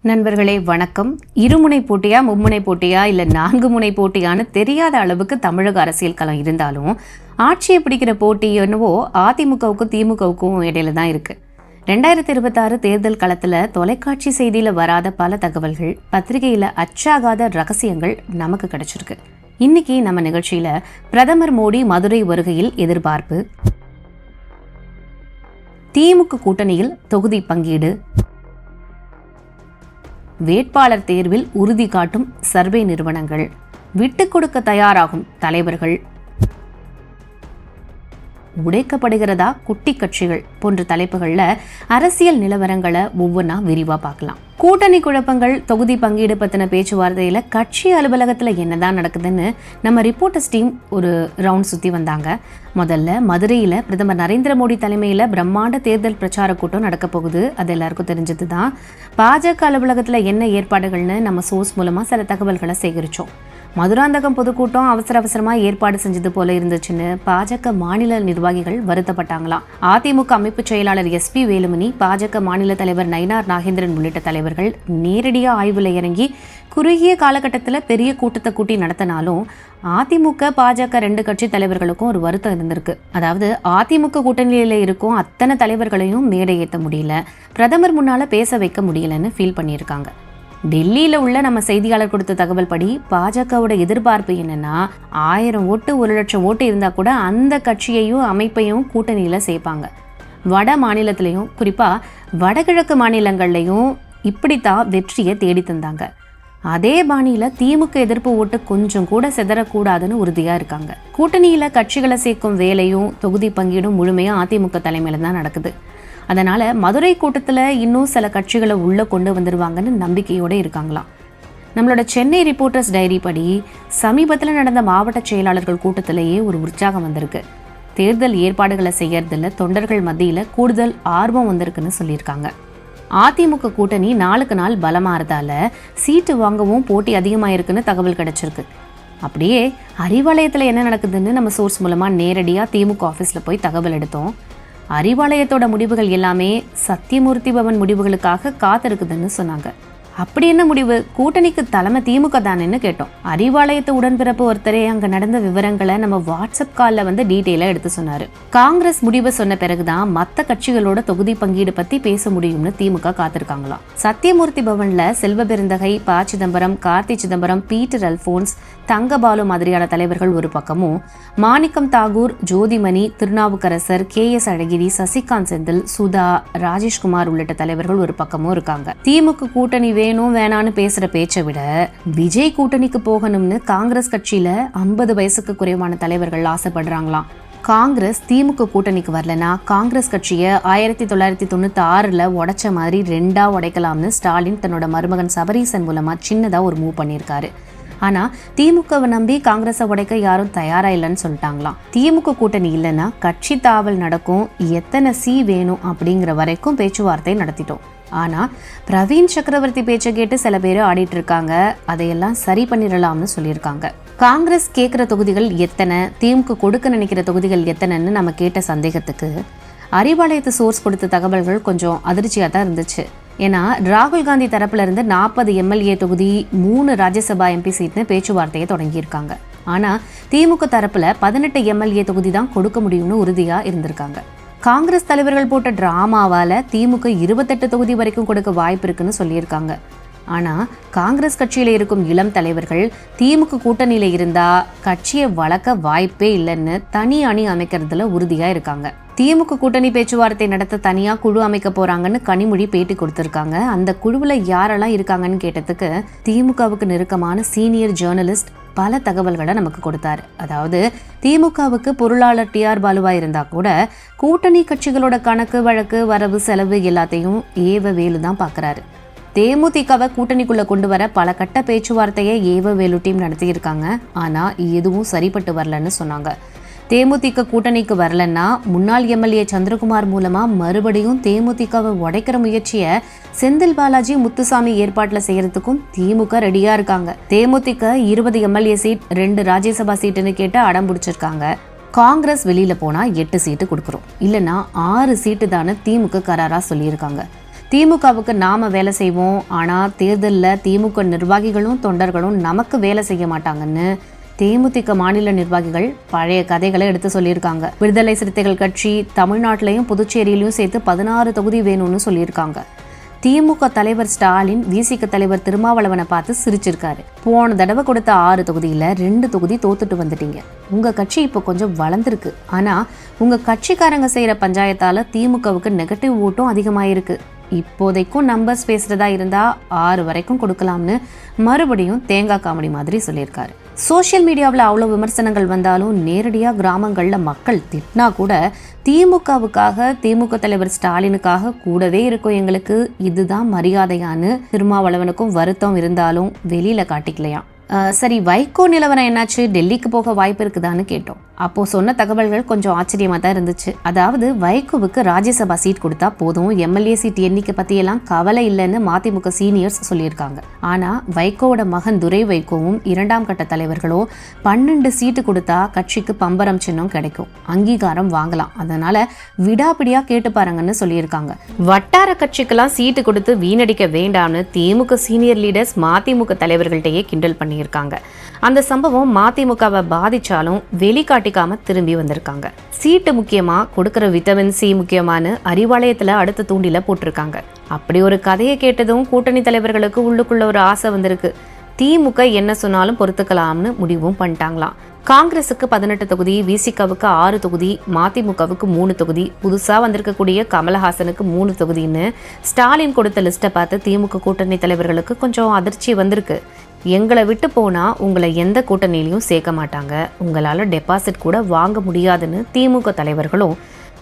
நண்பர்களே வணக்கம். இருமுனை போட்டியா, மும்முனை போட்டியா, இல்லை 4 முனை போட்டியான்னு தெரியாத அளவுக்கு தமிழக அரசியல் களம் இருந்தாலும் ஆட்சியை பிடிக்கிற போட்டி என்னவோ அதிமுகவுக்கும் திமுகவுக்கும் இடையில தான் இருக்கு. 2026 தேர்தல் களத்துல தொலைக்காட்சி செய்தியில வராத பல தகவல்கள், பத்திரிகையில அச்சாகாத ரகசியங்கள் நமக்கு கிடைச்சிருக்கு. இன்னைக்கு நம்ம நிகழ்ச்சியில பிரதமர் மோடி மதுரை வருகையில் எதிர்பார்ப்பு, திமுக கூட்டணியில் தொகுதி பங்கீடு, வேட்பாளர் தேர்வில் உறுதி காட்டும் சர்வே நிறுவனங்கள், விட்டுக் கொடுக்க தயாராகும் தலைவர்கள், உடைக்கப்படுகிறதா குட்டி கட்சிகள் போன்ற தலைப்புகள்ல அரசியல் நிலவரங்களை ஒவ்வொன்றா விரிவா பார்க்கலாம். கூட்டணி குழப்பங்கள், தொகுதி பங்கீடு பத்தின பேச்சுவார்த்தையில கட்சி அலுவலகத்துல என்னதான் நடக்குதுன்னு நம்ம ரிப்போர்ட்டர்ஸ் டீம் ஒரு ரவுண்ட் சுத்தி வந்தாங்க. முதல்ல மதுரையில பிரதமர் நரேந்திர மோடி தலைமையில பிரம்மாண்ட தேர்தல் பிரச்சார கூட்டம் நடக்க போகுது. அது எல்லாருக்கும் தெரிஞ்சதுதான். பாஜக அலுவலகத்துல என்ன ஏற்பாடுகள்னு நம்ம சோர்ஸ் மூலமா சில தகவல்களை சேகரிச்சோம். மதுராந்தகம் பொதுக்கூட்டம் அவசரமா ஏற்பாடு செஞ்சது போல இருந்துச்சுன்னு பாஜக மாநில நிர்வாகிகள் வருத்தப்பட்டாங்களாம். அதிமுக அமைப்பு செயலாளர் SP வேலுமணி, பாஜக மாநில தலைவர் நயினார் நாகேந்திரன் உள்ளிட்ட தலைவர்கள் நேரடியா ஆய்வுல இறங்கி குறுகிய காலகட்டத்தில் பெரிய கூட்டத்தை கூட்டி நடத்தினாலும் அதிமுக பாஜக 2 கட்சி தலைவர்களுக்கும் ஒரு வருத்தம் இருந்திருக்கு. அதாவது அதிமுக கூட்டணியில இருக்கும் அத்தனை தலைவர்களையும் மேடை ஏற்ற முடியல, பிரதமர் முன்னால பேச வைக்க முடியலன்னு ஃபீல் பண்ணியிருக்காங்க. டெல்லியில உள்ள நம்ம செய்தியாளர் கொடுத்த தகவல் படி பாஜகவோட எதிர்பார்ப்பு என்னன்னா 1000 ஓட்டு 1 லட்சம் ஓட்டு இருந்தா கூட அந்த கட்சியையும் அமைப்பையும் கூட்டணியில சேர்ப்பாங்க. வட மாநிலத்திலையும் குறிப்பா வடகிழக்கு மாநிலங்கள்லையும் இப்படித்தான் வெற்றியை தேடி தந்தாங்க. அதே பாணியில திமுக எதிர்ப்பு ஓட்டு கொஞ்சம் கூட செதறக்கூடாதுன்னு உறுதியா இருக்காங்க. கூட்டணியில கட்சிகளை சேர்க்கும் வேலையும் தொகுதி பங்கீடும் முழுமையா அதிமுக தலைமையில தான் நடக்குது. அதனால மதுரை கூட்டத்துல இன்னும் சில கட்சிகளை உள்ள கொண்டு வந்துருவாங்கன்னு நம்பிக்கையோட இருக்காங்களாம். நம்மளோட சென்னை ரிப்போர்ட்டர்ஸ் டைரி படி சமீபத்தில் நடந்த மாவட்ட செயலாளர்கள் கூட்டத்திலேயே ஒரு உற்சாகம் வந்திருக்கு. தேர்தல் ஏற்பாடுகளை செய்யறதுல தொண்டர்கள் மத்தியில கூடுதல் ஆர்வம் வந்திருக்குன்னு சொல்லியிருக்காங்க. அதிமுக கூட்டணி நாளுக்கு நாள் பலமாறதால சீட்டு வாங்கவும் போட்டி அதிகமாயிருக்குன்னு தகவல் கிடைச்சிருக்கு. அப்படியே அறிவாலயத்துல என்ன நடக்குதுன்னு நம்ம சோர்ஸ் மூலமா நேரடியா திமுக ஆபீஸ்ல போய் தகவல் எடுத்தோம். அறிவாலயத்தோட முடிவுகள் எல்லாமே சத்தியமூர்த்தி பவன் முடிவுகளுக்காக காத்திருக்குதுன்னு சொன்னாங்க. அப்படி என்ன முடிவு? கூட்டணிக்கு தலைமை திமுக தானேன்னு கேட்டோம். அறிவாலயத்தை உடன்பிறப்பு ஒருத்தரே அங்க நடந்த விவரங்களை நம்ம வாட்ஸ்அப் கால்ல டீட்டெயிலா எடுத்து சொன்னாரு. காங்கிரஸ் முடிவை சொன்ன பிறகுதான் மத்த கட்சிகளோட தொகுதி பங்கீடு பத்தி பேச முடியும்னு திமுக காத்திருக்காங்களாம். சத்தியமூர்த்தி பவன்ல செல்வ பெருந்தகை, ப. சிதம்பரம், கார்த்தி சிதம்பரம், பீட்டர் அல்போன்ஸ், தங்கபாலு மாதிரியான தலைவர்கள் ஒரு பக்கமும், மாணிக்கம் தாகூர், ஜோதிமணி, திருநாவுக்கரசர், KS அழகிரி, சசிகாந்த் செந்தில், சுதா, ராஜேஷ்குமார் உள்ளிட்ட தலைவர்கள் ஒரு பக்கமும் இருக்காங்க. திமுக கூட்டணி வேணும் வேணான்னு பேசுற பேச்சை விட விஜய் கூட்டணிக்கு போகணும்னு காங்கிரஸ் கட்சியில 50 வயசுக்கு குறைவான தலைவர்கள் ஆசைப்படுறாங்களாம். காங்கிரஸ் திமுக கூட்டணிக்கு வரலனா காங்கிரஸ் கட்சியை 1996 உடைச்ச மாதிரி 2ஆ உடைக்கலாம்னு ஸ்டாலின் தன்னோட மருமகன் சபரீசன் மூலமா சின்னதா ஒரு மூவ் பண்ணியிருக்காரு. ஆனா திமுகவை நம்பி காங்கிரஸை உடைக்க யாரும் தயாரா இல்லைன்னு சொல்லிட்டாங்களாம். திமுக கூட்டணி இல்லைன்னா கட்சி தாவல் நடக்கும், எத்தனை சி வேணும் அப்படிங்கிற வரைக்கும் பேச்சுவார்த்தை நடத்திட்டோம். ஆனா பிரவீன் சக்கரவர்த்தி பேச்சை கேட்டு சில பேர் ஆடிட்டு இருக்காங்க. அதையெல்லாம் சரி பண்ணிடலாம்னு சொல்லியிருக்காங்க. காங்கிரஸ் கேட்கிற தொகுதிகள் எத்தனை, திமுக கொடுக்க நினைக்கிற தொகுதிகள் எத்தனைன்னு நம்ம கேட்ட சந்தேகத்துக்கு அறிவாலயத்து சோர்ஸ் கொடுத்த தகவல்கள் கொஞ்சம் அதிர்ச்சியா தான் இருந்துச்சு. ஏன்னா ராகுல் காந்தி தரப்புல இருந்து 40 MLA தொகுதி, 3 ராஜ்யசபா MP சீட்னு பேச்சுவார்த்தையை தொடங்கியிருக்காங்க. ஆனா திமுக தரப்புல 18 MLA தொகுதி தான் கொடுக்க முடியும்னு உறுதியா இருந்திருக்காங்க. காங்கிரஸ் தலைவர்கள் போட்ட டிராமாவால திமுக 28 தொகுதி வரைக்கும் கொடுக்க வாய்ப்பு இருக்குன்னு சொல்லியிருக்காங்க. ஆனா காங்கிரஸ் கட்சியில இருக்கும் இளம் தலைவர்கள் திமுக கூட்டணியில இருந்தா கட்சியை வளர்க்க வாய்ப்பே இல்லைன்னு தனி அணி அமைக்கிறதுல உறுதியா இருக்காங்க. திமுக கூட்டணி பேச்சுவார்த்தை நடத்த தனியா குழு அமைக்க போறாங்கன்னு கனிமொழி பேட்டி கொடுத்திருக்காங்க. அந்த குழுவுல யாரெல்லாம் இருக்காங்கன்னு கேட்டதுக்கு திமுகவுக்கு நெருக்கமான சீனியர் ஜேர்னலிஸ்ட் பல தகவல்களை நமக்கு கொடுத்தாரு. அதாவது திமுகவுக்கு பொருளாளர் TR பாலுவா இருந்தா கூட கூட்டணி கட்சிகளோட கணக்கு வழக்கு, வரவு செலவு எல்லாத்தையும் வேலு தான் பாக்குறாரு. தேமுதிகவை கூட்டணிக்குள்ள கொண்டு வர பல கட்ட பேச்சுவார்த்தையை வேலு டீம் நடத்தியிருக்காங்க. ஆனா எதுவும் சரிப்பட்டு வரலன்னு சொன்னாங்க. தேமுதிக கூட்டணிக்கு வரலன்னா முன்னாள் MLA சந்திரகுமார் மூலமா மறுபடியும் தேமுதிகவை உடைக்கிற முயற்சியை செந்தில் பாலாஜி, முத்துசாமி ஏற்பாட்டுல செய்யறதுக்கும் திமுக ரெடியா இருக்காங்க. தேமுதிக 20 MLA சீட், 2 ராஜ்யசபா சீட்டுன்னு கேட்டு அடம் பிடிச்சிருக்காங்க. காங்கிரஸ் வெளியில போனா 8 சீட்டு கொடுக்குறோம், இல்லைன்னா 6 சீட்டு தானே திமுக கராரா சொல்லியிருக்காங்க. திமுகவுக்கு நாம வேலை செய்வோம், ஆனா தேர்தலில் திமுக நிர்வாகிகளும் தொண்டர்களும் நமக்கு வேலை செய்ய மாட்டாங்கன்னு தேமுதிக மாநில நிர்வாகிகள் பழைய கதைகளை எடுத்து சொல்லியிருக்காங்க. விடுதலை சிறுத்தைகள் கட்சி தமிழ்நாட்டிலையும் புதுச்சேரியிலையும் சேர்த்து 16 தொகுதி வேணும்னு சொல்லியிருக்காங்க. திமுக தலைவர் ஸ்டாலின் விசிக தலைவர் திருமாவளவனை பார்த்து சிரிச்சிருக்காரு. போன தடவை கொடுத்த 6 தொகுதியில 2 தொகுதி தோத்துட்டு வந்துட்டீங்க. உங்க கட்சி இப்போ கொஞ்சம் வளர்ந்துருக்கு. ஆனா உங்க கட்சிக்காரங்க செய்யற பஞ்சாயத்தால திமுகவுக்கு நெகட்டிவ் ஓட்டும் அதிகமாயிருக்கு. இப்போதைக்கும் நம்பர்ஸ் பேசுறதா இருந்தா 6 வரைக்கும் கொடுக்கலாம்னு மறுபடியும் தேங்காய் காமெடி மாதிரி சொல்லியிருக்காரு. சோசியல் மீடியாவில் அவ்வளோ விமர்சனங்கள் வந்தாலும் நேரடியாக கிராமங்களில் மக்கள் திட்டினா கூட திமுகவுக்காக, திமுக தலைவர் ஸ்டாலினுக்காக கூடவே இருக்கும் எங்களுக்கு, இதுதான் மரியாதையான்னு திருமாவளவனுக்கும் வருத்தம் இருந்தாலும் வெளியில காட்டிக்கலையாம். சரி, வைகோ நிலவரம் என்னாச்சு? டெல்லிக்கு போக வாய்ப்பு இருக்குதான்னு கேட்டோம். அப்போ சொன்ன தகவல்கள் கொஞ்சம் ஆச்சரியமா தான் இருந்துச்சு. அதாவது வைகோவுக்கு ராஜ்யசபா சீட் கொடுத்தா போதும், எம்எல்ஏ சீட் எண்ணிக்கை பத்தியெல்லாம் கவலை இல்லைன்னு மதிமுக சீனியர்ஸ் சொல்லியிருக்காங்க. ஆனா வைகோவோட மகன் துரை வைகோவும் 2ஆம் கட்ட தலைவர்களும் 12 சீட்டு கொடுத்தா கட்சிக்கு பம்பரம் சின்னம் கிடைக்கும், அங்கீகாரம் வாங்கலாம், அதனால விடாபிடியா கேட்டு பாருங்கன்னு சொல்லியிருக்காங்க. வட்டார கட்சிக்கெல்லாம் சீட்டு கொடுத்து வீணடிக்க வேண்டாம்னு திமுக சீனியர் லீடர்ஸ் மதிமுக தலைவர்கள்ட்டையே கிண்டல் பண்ணியிருக்காங்க. அந்த சம்பவம் மதிமுகவை பாதிச்சாலும் வெளிக்காட்டிக்காம திரும்பி வந்திருக்காங்க. சீட்டு முக்கியமா, கொடுக்கிற விட்டமின் சி முக்கியமான அறிவாலயத்துல அடுத்த தூண்டில போட்டிருக்காங்க. அப்படி ஒரு கதையை கேட்டதும் கூட்டணி தலைவர்களுக்கு உள்ளுக்குள்ள ஒரு ஆசை வந்திருக்கு. திமுக என்ன சொன்னாலும் பொறுத்துக்கலாம்னு முடிவும் பண்ணிட்டாங்களாம். காங்கிரஸுக்கு 18 தொகுதி, விசிகவுக்கு 6 தொகுதி, மதிமுகவுக்கு 3 தொகுதி, புதுசா வந்திருக்கக்கூடிய கமலஹாசனுக்கு 3 தொகுதின்னு ஸ்டாலின் கொடுத்த லிஸ்ட்டை பார்த்து திமுக கூட்டணி தலைவர்களுக்கு கொஞ்சம் அதிர்ச்சி வந்திருக்கு. எங்களை விட்டு போனா உங்களை எந்த கூட்டணியிலையும் சேர்க்க மாட்டாங்க, உங்களால டெபாசிட் கூட வாங்க முடியாதுன்னு திமுக தலைவர்களும்,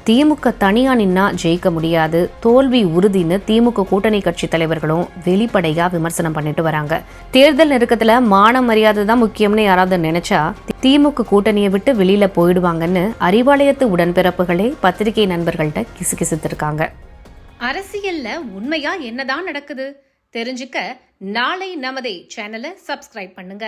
திமுக தனியா நின்னா ஜெயிக்க முடியாது, தோல்வி உறுதின்னு திமுக கூட்டணி கட்சி தலைவர்களும் வெளிப்படையா விமர்சனம் பண்ணிட்டு வராங்க. தேர்தல் நெருக்கத்துல மான மரியாதை தான் முக்கியம்னு யாராவது நினைச்சா திமுக கூட்டணியை விட்டு வெளியில போயிடுவாங்கன்னு அறிவாலயத்து உடன்பிறப்புகளே பத்திரிகை நண்பர்கள்ட்ட கிசுகிசுத்திருக்காங்க. அரசியல்ல உண்மையா என்னதான் நடக்குது தெரிஞ்சுக்க நாளை நமதே சேனலை சப்ஸ்கிரைப் பண்ணுங்க.